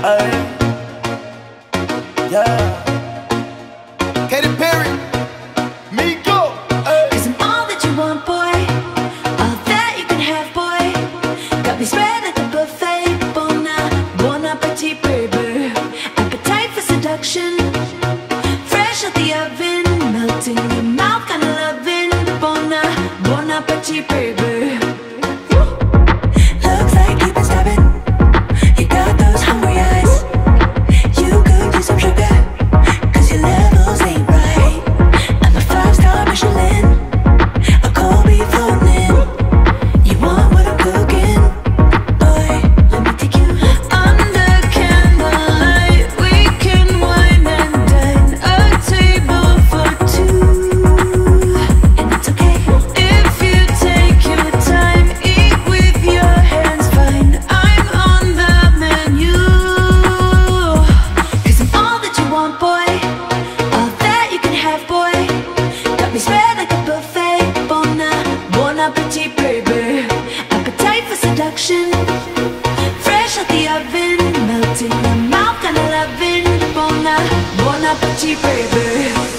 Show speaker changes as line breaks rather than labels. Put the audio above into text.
Ay, yeah. Katy Perry, Miko.
Cause I'm all that you want, boy. All that you can have, boy. Got me spread like a buffet. Bon appetit, baby. Appetite for seduction. Fresh out the oven. Melting in your mouth, kinda loving. Bon appetit, baby. Looks like you've been starving. You got those hungry eyes. You could use some sugar, cause your levels ain't right. I'm a 5-star Michelin, a cold beef floating in. You want what I'm cooking? Boy, let me take you under candlelight. We can wine and dine, a table for two. And it's okay if you take your time. Eat with your hands, fine. I'm on the menu. Cause I'm all that you want, boy. All that you can have, boy. Got me spread like a buffet. Bon appetit, baby. Appetite for seduction. Fresh out the oven. Melting in your mouth, kinda loving. Bon appetit, baby.